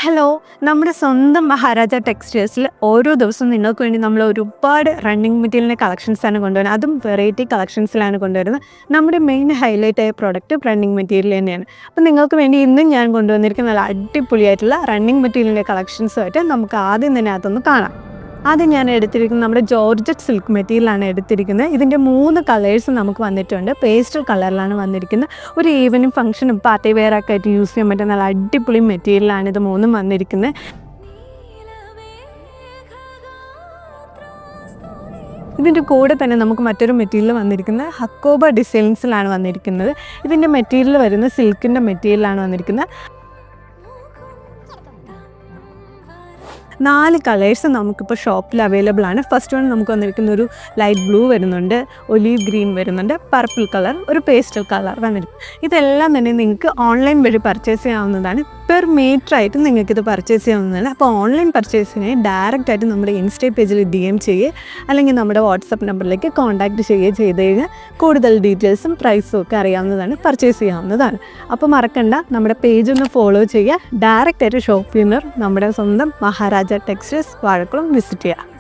Hello, നമ്മുടെ സ്വന്തം മഹാരാജ ടെക്സ്റ്റൈൽസിൽ ഓരോ ദിവസവും നിങ്ങൾക്ക് വേണ്ടി നമ്മൾ ഒരുപാട് റണ്ണിങ് മെറ്റീരിയലിൻ്റെ കളക്ഷൻസാണ് കൊണ്ടുവരുന്നത്. അതും വെറൈറ്റി കളക്ഷൻസിലാണ് കൊണ്ടുവരുന്നത്. നമ്മുടെ മെയിൻ ഹൈലൈറ്റ് ആയ പ്രോഡക്റ്റ് റണ്ണിങ് മെറ്റീരിയൽ തന്നെയാണ്. അപ്പോൾ നിങ്ങൾക്ക് വേണ്ടി ഇന്നും ഞാൻ കൊണ്ടുവന്നിരിക്കുന്ന നല്ല അടിപൊളിയായിട്ടുള്ള റണ്ണിങ് മെറ്റീരിയലിൻ്റെ കളക്ഷൻസുമായിട്ട് നമുക്ക് ആദ്യം തന്നെ അതൊന്ന് കാണാം. ആദ്യം ഞാൻ എടുത്തിരിക്കുന്നത് നമ്മുടെ ജോർജറ്റ് സിൽക്ക് മെറ്റീരിയലാണ് എടുത്തിരിക്കുന്നത്. ഇതിൻ്റെ 3 കളേഴ്സ് നമുക്ക് വന്നിട്ടുണ്ട്. പേസ്റ്റൽ കളറിലാണ് വന്നിരിക്കുന്നത്. ഒരു ഈവനിങ് ഫംഗ്ഷനും പാർട്ടി വെയർ ഒക്കെ ആയിട്ട് യൂസ് ചെയ്യാൻ പറ്റുന്ന നല്ല അടിപൊളി മെറ്റീരിയലാണ് ഇത് 3 വന്നിരിക്കുന്നത്. ഇതിൻ്റെ കൂടെ തന്നെ നമുക്ക് മറ്റൊരു മെറ്റീരിയൽ വന്നിരിക്കുന്നത് ഹക്കോബ ഡിസൈൻസിലാണ് വന്നിരിക്കുന്നത്. ഇതിൻ്റെ മെറ്റീരിയൽ വരുന്നത് സിൽക്കിൻ്റെ മെറ്റീരിയലാണ് വന്നിരിക്കുന്നത്. 4 കളേഴ്സ് നമുക്കിപ്പോൾ ഷോപ്പിൽ അവൈലബിൾ ആണ്. ഫസ്റ്റ് വൺ നമുക്ക് വന്നിരിക്കുന്ന ഒരു ലൈറ്റ് ബ്ലൂ വരുന്നുണ്ട്, ഒലീവ് ഗ്രീൻ വരുന്നുണ്ട്, പർപ്പിൾ കളർ, ഒരു പേസ്റ്റൽ കളർ വന്നിരിക്കും. ഇതെല്ലാം തന്നെ നിങ്ങൾക്ക് ഓൺലൈൻ വഴി പർച്ചേസ് ചെയ്യാവുന്നതാണ്. പെർ മീറ്റർ ആയിട്ട് നിങ്ങൾക്കിത് പർച്ചേസ് ചെയ്യാവുന്നതാണ്. അപ്പോൾ ഓൺലൈൻ പർച്ചേസിനെ ഡയറക്റ്റായിട്ട് നമ്മുടെ ഇൻസ്റ്റ പേജിൽ DM ചെയ്യുക, അല്ലെങ്കിൽ നമ്മുടെ വാട്സപ്പ് നമ്പറിലേക്ക് കോൺടാക്റ്റ് ചെയ്യുക ചെയ്ത് കഴിഞ്ഞാൽ കൂടുതൽ ഡീറ്റെയിൽസും പ്രൈസും ഒക്കെ അറിയാവുന്നതാണ്, പർച്ചേസ് ചെയ്യാവുന്നതാണ്. അപ്പോൾ മറക്കണ്ട, നമ്മുടെ പേജ് ഒന്ന് ഫോളോ ചെയ്യുക. ഡയറക്റ്റായിട്ട് ഷോപ്പിൽ നിന്ന് നമ്മുടെ സ്വന്തം മഹാരാജ ടെക്സ്റ്റൈൽസ് വാഴക്കുളം വിസിറ്റ് ചെയ്യുക.